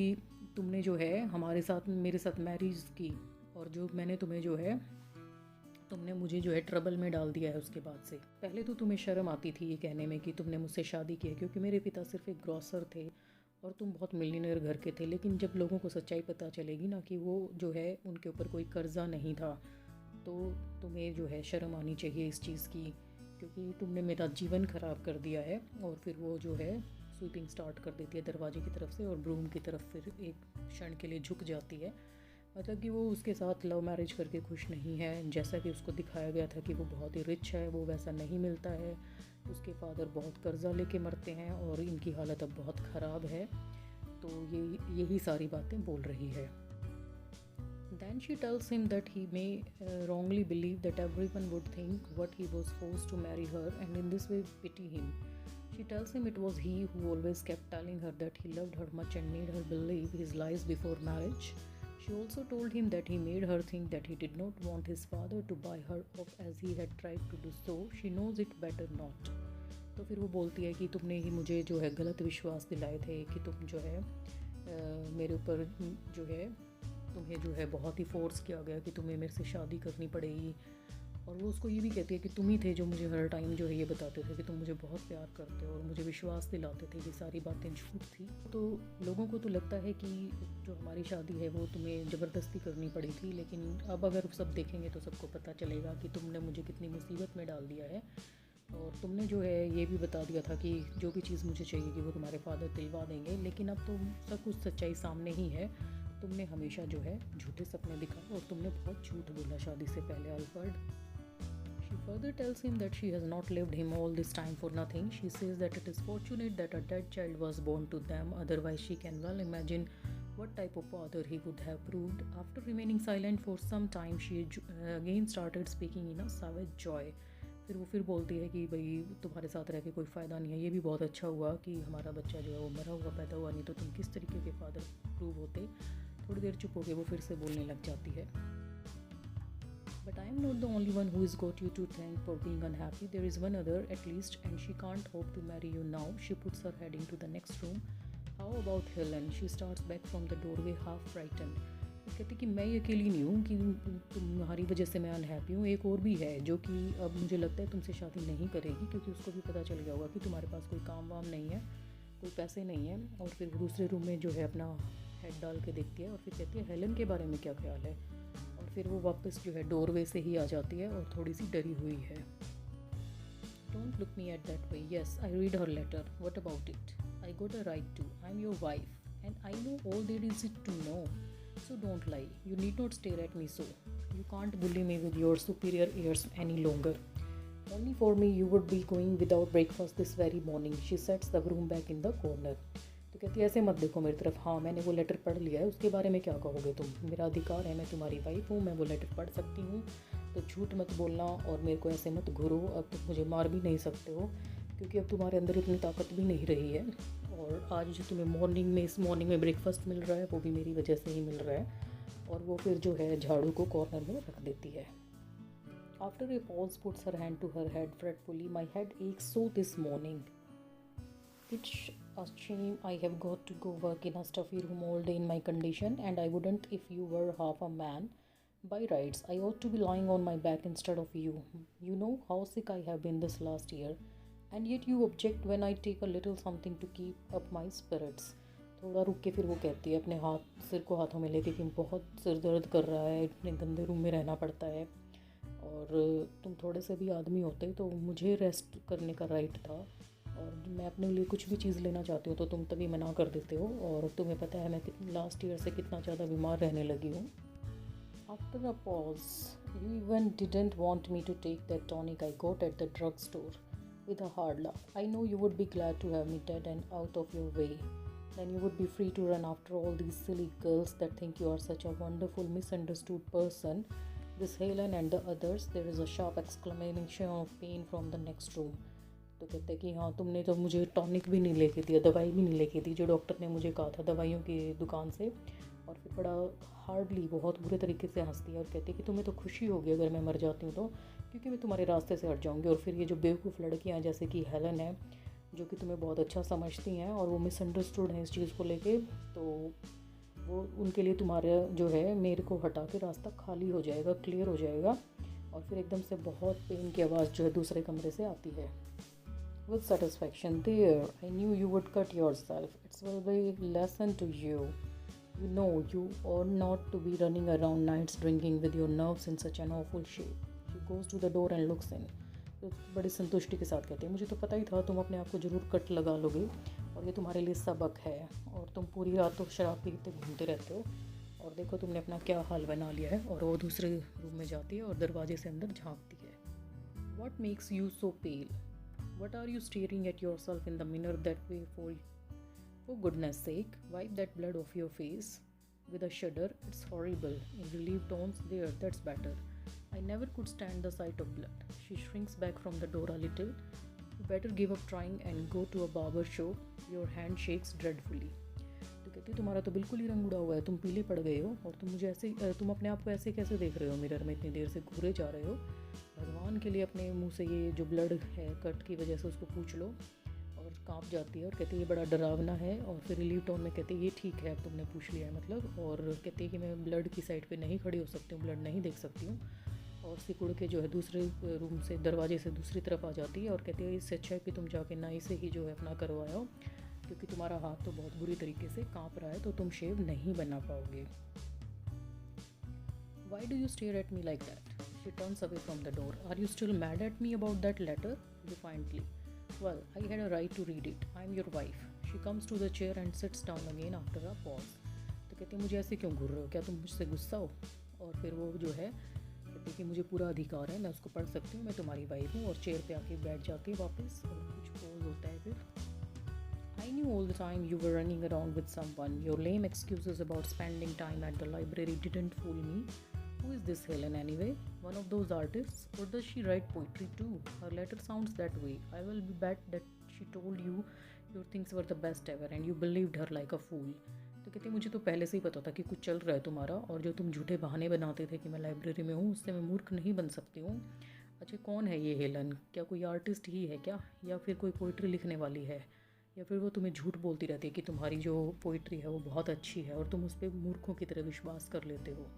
तुमने जो है मेरे साथ मैरिज की, और जो मैंने तुम्हें जो है तुमने मुझे जो है ट्रबल में डाल दिया है उसके बाद से। पहले तो तुम्हें शर्म आती थी ये कहने में कि तुमने मुझसे शादी की है, क्योंकि मेरे पिता सिर्फ एक ग्रॉसर थे और तुम बहुत मिलीनियर घर के थे। लेकिन जब लोगों को सच्चाई पता चलेगी ना कि वो जो है उनके ऊपर कोई कर्जा नहीं था, तो तुम्हें जो है शर्म आनी चाहिए इस चीज़ की, क्योंकि तुमने मेरा जीवन ख़राब कर दिया है। और फिर वो जो है स्वीपिंग स्टार्ट कर देती है दरवाजे की तरफ से, और ब्रूम की तरफ फिर एक क्षण के लिए झुक जाती है। मतलब कि वो उसके साथ लव मैरिज करके खुश नहीं है। जैसा कि उसको दिखाया गया था कि वो बहुत ही रिच है, वो वैसा नहीं मिलता है। उसके फादर बहुत कर्जा लेके मरते हैं और इनकी हालत अब बहुत ख़राब है। तो यही सारी बातें बोल रही है। Then she tells him that he may wrongly believe that everyone would think what he was forced to marry her, and in this way pity him. She tells him it was he who always kept telling her that he loved her much and made her believe his lies before marriage. She also told him that he made her think that he did not want his father to buy her off as he had tried to do so. She knows it better not. तो फिर वो बोलती है कि तुमने ही मुझे जो है गलत विश्वास दिलाए थे कि तुम जो है मेरे ऊपर जो है तुम्हें जो है बहुत ही फोर्स किया गया कि तुम्हें मेरे से शादी करनी पड़ेगी। और वो उसको ये भी कहती है कि तुम ही थे जो मुझे हर टाइम जो है ये बताते थे कि तुम मुझे बहुत प्यार करते हो और मुझे विश्वास दिलाते थे। ये सारी बातें झूठ थी। तो लोगों को तो लगता है कि जो हमारी शादी है वो तुम्हें ज़बरदस्ती करनी पड़ी थी, लेकिन अब अगर सब देखेंगे तो सबको पता चलेगा कि तुमने मुझे कितनी मुसीबत में डाल दिया है। और तुमने जो है ये भी बता दिया था कि जो भी चीज़ मुझे चाहिए कि वो तुम्हारे फादर दिलवा देंगे, लेकिन अब तो सब कुछ सच्चाई सामने ही है। तुमने हमेशा जो है झूठे सपने दिखाए और तुमने बहुत झूठ बोला शादी से पहले, Alfred. She further tells him that she has not lived him all this time for nothing. She says that it is fortunate that a dead child was born to them, otherwise she can well imagine what type of father he would have proved. After remaining silent for some time, she again started speaking in a savage joy. फिर बोलती है कि भाई तुम्हारे साथ रह के कोई फ़ायदा नहीं है, ये भी बहुत अच्छा हुआ कि हमारा बच्चा जो है वो मरा हुआ पैदा हुआ, नहीं तो तुम किस तरीके के फादर प्रूव होते। थोड़ी देर चुप हो के वो फिर से बोलने लग जाती है। But I am not the only one who has got you to thank for being unhappy. There is one other at least, and she can't hope to marry you now. She puts her head into the next room. How about Helen? She starts back from the doorway, half frightened. वो कहती कि मैं अकेली नहीं हूँ कि तुम्हारी वजह से मैं अनहैप्पी हूँ। एक और भी है जो कि अब मुझे लगता है तुमसे शादी नहीं करेगी, क्योंकि उसको भी पता चल गया होगा कि तुम्हारे पास कोई काम वाम नहीं है, कोई पैसे नहीं है। और फिर दूसरे रूम में जो है अपना हेड डाल के देखती है और फिर कहती है हेलन के बारे में क्या ख्याल है। और फिर वो वापस जो है डोरवे से ही आ जाती है और थोड़ी सी डरी हुई है। Don't look me at that way. Yes, I read her letter. What about it? I got a right to. I am your wife and I know all there is it to know. So don't lie. You need not stare at me so. You can't bully me with your superior airs any longer. Only for me you would be going without breakfast this very morning. She sets the broom back in the corner. तो कहती है ऐसे मत देखो मेरी तरफ। हाँ, मैंने वो लेटर पढ़ लिया है, उसके बारे में क्या कहोगे तुम? मेरा अधिकार है, मैं तुम्हारी वाइफ हूँ, मैं वो लेटर पढ़ सकती हूँ। तो झूठ मत बोलना और मेरे को ऐसे मत घूरो। अब तुम मुझे मार भी नहीं सकते हो, क्योंकि अब तुम्हारे अंदर इतनी ताकत भी नहीं रही है। और आज जो तुम्हें इस मॉर्निंग में ब्रेकफास्ट मिल रहा है वो भी मेरी वजह से ही मिल रहा है। और वो फिर जो है झाड़ू को कॉर्नर में रख देती है। After a pause, puts her hand to her head fretfully. My head aches so this morning. It's a shame I have got to go work in a stuffy room all day in my condition, and I wouldn't if you were half a man. By rights, I ought to be lying on my back instead of you. You know how sick I have been this last year. And yet you object when I take a little something to keep up my spirits. थोड़ा रुक के फिर वो कहती है अपने सिर को हाथों में लेके कि बहुत सिर दर्द कर रहा है, इतने गंदे रूम में रहना पड़ता है, और तुम थोड़े से भी आदमी होते तो मुझे रेस्ट करने का राइट था, और मैं अपने लिए कुछ भी चीज़ लेना चाहती हूँ तो तुम तभी मना कर देते हो। और तुम्हें पता है मैं लास्ट ईयर से कितना ज़्यादा बीमार रहने लगी हूँ। After a pause, you even didn't want me to take that tonic I got at the drugstore. With a hard laugh. I know you would be glad to have me dead and out of your way. Then you would be free to run after all these silly girls that think you are such a wonderful, misunderstood person. This Helen and the others. There is a sharp exclamation of pain from the next room. तो कहते हैं कि हाँ, तुमने तो मुझे tonic भी नहीं लेके दिया, दवाई भी नहीं लेके दी जो डॉक्टर ने मुझे कहा था दवाइयों की दुकान से। और फिर बड़ा हार्डली बहुत बुरे तरीके से हंसती है और कहती है कि तुम्हें तो खुशी होगी अगर मैं मर जाती हूँ तो, क्योंकि मैं तुम्हारे रास्ते से हट जाऊँगी। और फिर ये जो बेवकूफ़ लड़कियाँ जैसे कि हेलन है, जो कि तुम्हें बहुत अच्छा समझती हैं और वो मिसअंडरस्टूड हैं इस चीज़ को लेके, तो वो उनके लिए तुम्हारा जो है मेरे को हटा के रास्ता खाली हो जाएगा, क्लियर हो जाएगा। और फिर एकदम से बहुत पेन की आवाज़ जो है दूसरे कमरे से आती है। With satisfaction, there, I knew you would cut yourself. It's will be lesson to you. You know you are not to be running around nights drinking with your nerves in such an awful shape. She goes to the door and looks in. तो बड़ी संतुष्टि के साथ कहती है, मुझे तो पता ही था तुम अपने आप को ज़रूर कट लगा लोगे और ये तुम्हारे लिए सबक है, और तुम पूरी रात तो शराब पीते घूमते रहते हो, और देखो तुमने अपना क्या हाल बना लिया है। और वो दूसरे रूम में जाती है और दरवाजे से अंदर झांकती है। What makes you so pale? What are you staring at yourself in the mirror that way for? For goodness sake, wipe that blood off your face. With a shudder, it's horrible. In relieved tones, there, that's better. I never could stand the sight of blood. She shrinks back from the door a little. You better give up trying and go to a barber shop. Your hand shakes dreadfully. तो कहती है तुम्हारा तो बिल्कुल ही रंग उड़ा हुआ है, तुम पीले पड़ गए हो, और तुम मुझे ऐसे, तुम अपने आप को ऐसे कैसे देख रहे हो मिरर में, इतनी देर से घूरे जा रहे हो। भगवान के लिए अपने मुंह से ये जो ब्लड है कट की वजह से उसको पूछ लो। और कांप जाती है और कहती है ये बड़ा डरावना है। और फिर रिलीव टोन में कहती है ये ठीक है, अब तुमने पूछ लिया है मतलब। और कहती है कि मैं ब्लड की साइड पे नहीं खड़ी हो सकती हूँ, ब्लड नहीं देख सकती हूँ। और सिकुड़ के जो है दूसरे रूम से दरवाजे से दूसरी तरफ आ जाती है और कहती है इससे अच्छा है कि तुम जाके नाई से ही जो है अपना करवाओ, क्योंकि तुम्हारा हाथ तो बहुत बुरी तरीके से कांप रहा है, तो तुम शेव नहीं बना पाओगे। Why do you stare at me like that? She turns away from the door. Are you still mad at me about that letter? Defiantly. Well, I had a right to read it. I'm your wife. She comes to the chair and sits down again after a pause. तो कहती है मुझे ऐसे क्यों घूर रहे हो, क्या तुम मुझसे गुस्सा हो? और फिर वो जो है कहती है कि मुझे पूरा अधिकार है, मैं उसको पढ़ सकती हूँ, मैं तुम्हारी वाइफ हूँ। और चेयर पे आके बैठ जाती है वापस और कुछ पोज होता है फिर। I knew all the time you were running around with someone. Your lame excuses about spending time at the library didn't fool me. Who is this Helen anyway? One of those artists? Or does she write poetry too? Her letter sounds that way. I will bet that she told you your things were the best ever and you believed her like a fool. तो कहती मुझे तो पहले से ही पता था कि कुछ चल रहा है तुम्हारा, और जो तुम झूठे बहाने बनाते थे कि मैं लाइब्रेरी में हूँ, उससे मैं मूर्ख नहीं बन सकती हूँ। अच्छा कौन है ये हेलन? क्या कोई आर्टिस्ट ही है क्या, या फिर कोई पोइट्री लिखने वाली है, या फिर वो तुम्हें झूठ बोलती रहती है कि तुम्हारी जो पोइट्री है वो बहुत अच्छी है और तुम उस पर मूर्खों की तरह विश्वास कर लेते हो।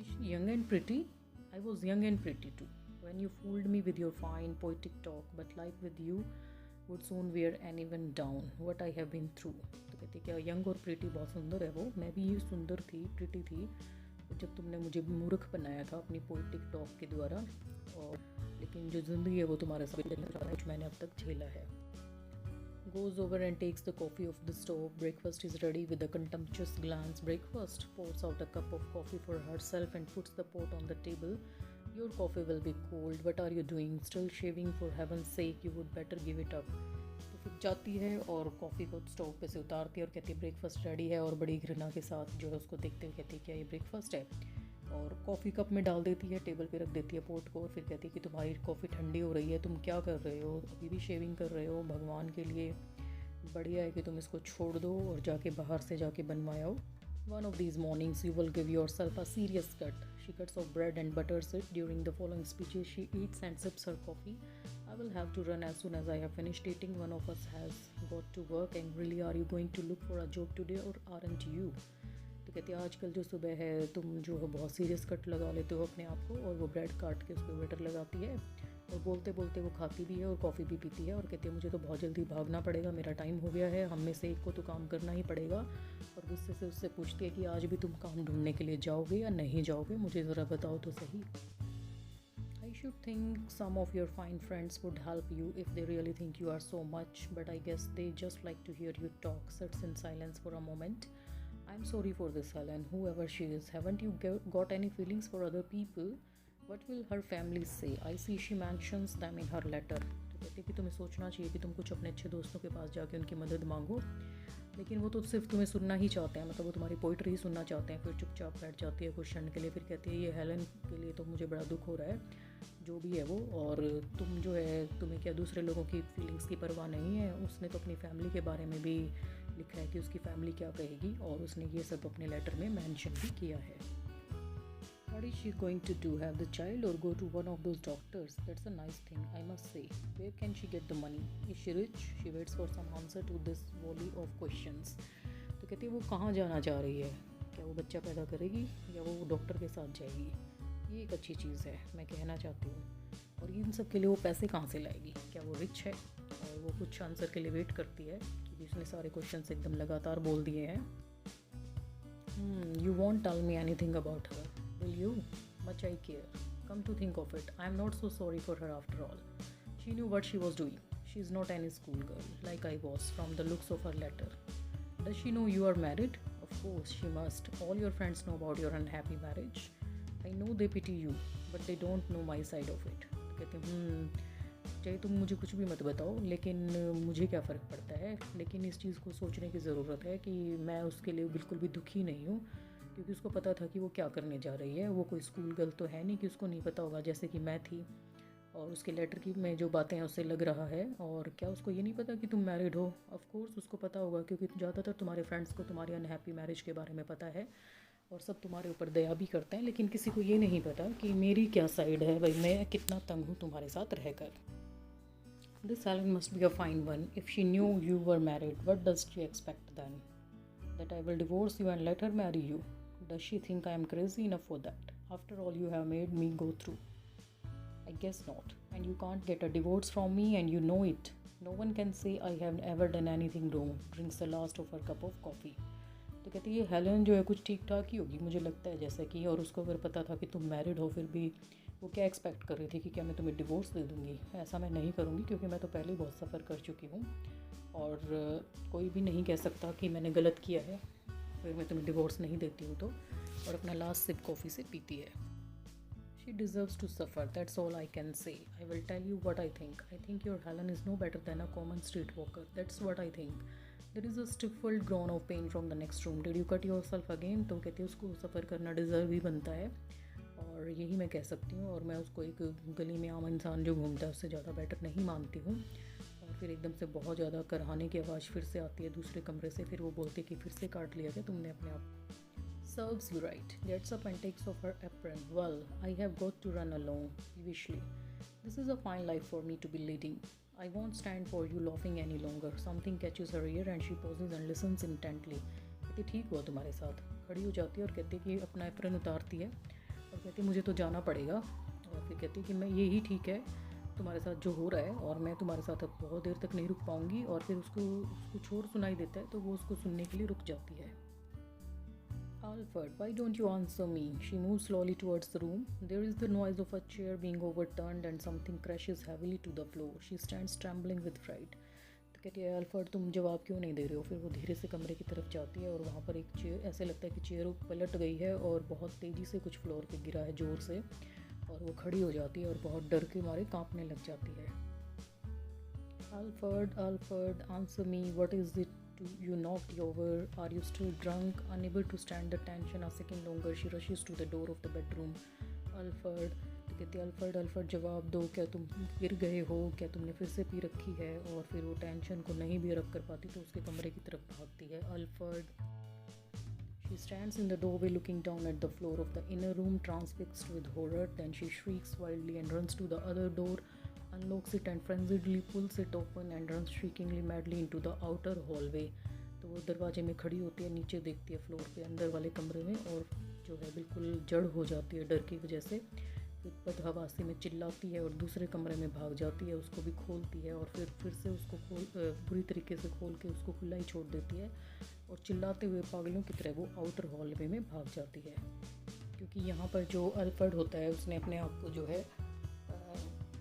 Is she young and pretty? I was young and pretty too when you fooled me with your fine poetic talk, but life with you would soon wear anyone down. What I have been through. तो कहती क्या young और pretty बहुत सुंदर है वो, मैं भी ये सुंदर थी, प्रीटी थी जब तुमने मुझे मूर्ख बनाया था अपनी पोइटिक टॉक के द्वारा। और लेकिन जो ज़िंदगी है वो तुम्हारे साथ कुछ मैंने अब तक झेला है। Goes over and takes the coffee off the stove. Breakfast is ready with a contemptuous glance. Breakfast. Pours out a cup of coffee for herself and puts the pot on the table. Your coffee will be cold. What are you doing? Still shaving? For heaven's sake, you would better give it up. तो फिर जाती है और coffee को stove पे से उतारती है और कहती है ब्रेकफास्ट रेडी है, और बड़ी घृणा के साथ जो है उसको देखते हुए कहती है क्या ये ब्रेकफास्ट है, और कॉफ़ी कप में डाल देती है, टेबल पे रख देती है पोट को, और फिर कहती है कि तुम्हारी कॉफ़ी ठंडी हो रही है, तुम क्या कर रहे हो, अभी भी शेविंग कर रहे हो, भगवान के लिए बढ़िया है कि तुम इसको छोड़ दो और जाके बाहर से जाके बनवाओ। One of these mornings you will give yourself a serious cut. She cuts off bread and butters it. During the following speeches she eats and sips her coffee. I will have to run as soon as I have finished eating. One of us has got to work. And really, are you going to look for a job today or aren't you? तो कहती है आजकल जो सुबह है तुम जो है बहुत सीरियस कट लगा लेते हो अपने आप को, और वो ब्रेड काट के उस पर वेटर लगाती है और बोलते बोलते वो खाती भी है और कॉफ़ी भी पीती है और कहती है मुझे तो बहुत जल्दी भागना पड़ेगा, मेरा टाइम हो गया है, हम में से एक को तो काम करना ही पड़ेगा। और गुस्से से उससे पूछती है कि आज भी तुम काम ढूंढने के लिए जाओगे या नहीं जाओगे, मुझे ज़रा बताओ तो सही। I should think some of your fine friends would help you if they really think you are so much, but I guess they just like to hear you talk. Sits in silence for a moment. I'm sorry for this, Helen, whoever she is. Haven't you got any feelings for other people? What will her family say? I see she mentions them in her letter. तो कहती है कि तुम्हें सोचना चाहिए कि तुम कुछ अपने अच्छे दोस्तों के पास जाके उनकी मदद मांगो, लेकिन वो तो सिर्फ तुम्हें सुनना ही चाहते हैं, मतलब वो तुम्हारी पोइट्री ही सुनना चाहते हैं। फिर चुपचाप बैठ जाती है कुछ क्षण के लिए, फिर कहती है ये हेलन के लिए तो मुझे बड़ा दुख हो रहा है, जो भी है वो, और तुम जो है, तुम्हें क्या दूसरे लोगों की फीलिंग्स की परवाह नहीं है। उसने तो अपनी फैमिली के बारे में भी लिखा है कि उसकी फैमिली क्या कहेगी, और उसने ये सब अपने लेटर में मेंशन भी किया है। What is she going to do? Have the child or go to one of those doctors? That's a nice thing, I must say. Where can she get the money? Is she rich? She waits for some answer to this volley of questions. तो कहती है वो कहाँ जाना चाह रही है, क्या वो बच्चा पैदा करेगी या वो डॉक्टर के साथ जाएगी। ये एक अच्छी चीज़ है, मैं कहना चाहती हूँ। और इन सब के लिए वो पैसे कहाँ से लाएगी, क्या वो रिच है? और वो कुछ आंसर के लिए वेट करती है, क्योंकि उसने सारे क्वेश्चंस एकदम लगातार बोल दिए हैं। You won't tell me anything about her, will you? Much I care. Come to think of it, I am not so sorry for her after all. She knew what she was doing. She is not any schoolgirl, like I was, from the looks of her letter. Does she know you are married? Of course, she must. All your friends know about your unhappy marriage. I know they pity you, but they don't know my side of it. तो कहते हैं चाहे तुम मुझे कुछ भी मत बताओ, लेकिन मुझे क्या फ़र्क पड़ता है। लेकिन इस चीज़ को सोचने की ज़रूरत है कि मैं उसके लिए बिल्कुल भी दुखी नहीं हूँ, क्योंकि उसको पता था कि वो क्या करने जा रही है। वो कोई स्कूल गर्ल तो है नहीं कि उसको नहीं पता होगा, जैसे कि मैं थी। और उसके लेटर की में जो बातें हैं उससे लग रहा है। और क्या उसको ये नहीं पता कि तुम मैरिड हो? ऑफ कोर्स उसको पता होगा, क्योंकि ज़्यादातर तुम्हारे फ्रेंड्स को तुम्हारी अनहैप्पी मैरिज के बारे में पता है, और सब तुम्हारे ऊपर दया भी करते हैं। लेकिन किसी को ये नहीं पता कि मेरी क्या साइड है, भाई मैं कितना तंग हूँ तुम्हारे साथ रहकर। This Helen must be a fine one. If she knew you were married, what does she expect then? That I will divorce you and let her marry you? Does she think I am crazy enough for that? After all you have made me go through. I guess not. And you can't get a divorce from me, and you know it. No one can say I have ever done anything wrong. Drinks the last of her cup of coffee. तो कहती है Helen जो है कुछ ठीक ठाक ही होगी, मुझे लगता है जैसे कि। और उसको अगर पता था कि तुम मैरिड हो, फिर भी वो क्या एक्सपेक्ट कर रही थी कि क्या मैं तुम्हें डिवोर्स दे दूँगी। ऐसा मैं नहीं करूँगी, क्योंकि मैं तो पहले ही बहुत सफ़र कर चुकी हूँ, और कोई भी नहीं कह सकता कि मैंने गलत किया है फिर मैं तुम्हें डिवोर्स नहीं देती हूँ तो। और अपना लास्ट सिप कॉफ़ी से पीती है। She deserves to suffer, that's all I can say. I will tell you what I think. I think your Helen is no better than a common street walker. That's what I think. There is a stifled groan of pain from the next room. Did you cut yourself again? तो कहती है उसको सफ़र करना deserve ही बनता है, और यही मैं कह सकती हूँ। और मैं उसको एक गली में आम इंसान जो घूमता है उससे ज़्यादा बेटर नहीं मानती हूँ। और फिर एकदम से बहुत ज़्यादा कराहने की आवाज़ फिर से आती है दूसरे कमरे से। फिर वो बोलती है कि फिर से काट लिया क्या तुमने अपने आप? Serves you right. Gets up and takes off her apron. Well, I have got to run alone, peevishly. This is a fine life for me to be leading. I won't stand for you laughing any longer. Something catches her ear and she pauses and listens intently. कहती ठीक हुआ तुम्हारे साथ। खड़ी हो जाती है और कहती है कि अपना एप्रन उतारती है और कहती है मुझे तो जाना पड़ेगा। और फिर कहती है कि मैं यही ठीक है तुम्हारे साथ जो हो रहा है, और मैं तुम्हारे साथ अब बहुत देर तक नहीं रुक पाऊँगी। और फिर उसको कुछ और सुनाई देता है, तो वो उसको सुनने के लिए रुक जाती है। Alfred, why don't you answer me? She moves slowly towards the room. There is the noise of a chair being overturned and something crashes heavily to the floor. She stands trembling with fright. तो कहती है Alfred तुम जवाब क्यों नहीं दे रहे हो? फिर वो धीरे से कमरे की तरफ जाती है और वहाँ पर एक चेयर, ऐसे लगता है कि चेयर पलट गई है और बहुत तेज़ी से कुछ फ्लोर पे गिरा है ज़ोर से, और वो खड़ी हो जाती है और बहुत डर के मारे काँपने लग जाती है। Alfred, Alfred, answer me. What is it? You knocked over. Are you still drunk? Unable to stand the tension a second longer, she rushes to the door of the bedroom. Alfred, तो कहती है Alfred Alfred जवाब दो, क्या तुम गिर गए हो? क्या तुमने फिर से पी रखी है? और फिर वो टेंशन को नहीं भी रख कर पाती तो उसके कमरे की तरफ भागती है। Alfred, she stands in the doorway looking down at the floor of the inner room, transfixed with horror. Then she shrieks wildly and runs to the other door, unlocks it and frenziedly pulls it open and runs shriekingly madly into the outer hallway. तो वो दरवाजे में खड़ी होती है, नीचे देखती है फ्लोर पे अंदर वाले कमरे में, और जो है बिल्कुल जड़ हो जाती है डर की वजह से। फिर बदहवासी में चिल्लाती है और दूसरे कमरे में भाग जाती है, उसको भी खोलती है और फिर से उसको बुरी तरीके से खोल के उसको खुला ही छोड़ देती है, और चिल्लाते हुए पागलों की तरह वो आउटर हॉलवे में भाग जाती है। क्योंकि यहाँ पर जो अल्फर्ड होता है उसने अपने आप को जो है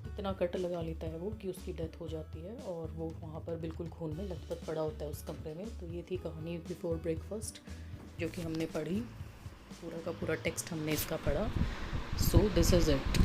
इतना कट लगा लेता है वो कि उसकी डेथ हो जाती है, और वो वहाँ पर बिल्कुल खून में लथपथ पड़ा होता है उस कमरे में। तो ये थी कहानी बिफोर ब्रेकफास्ट जो कि हमने पढ़ी, पूरा का पूरा टेक्स्ट हमने इसका पढ़ा। So this is it.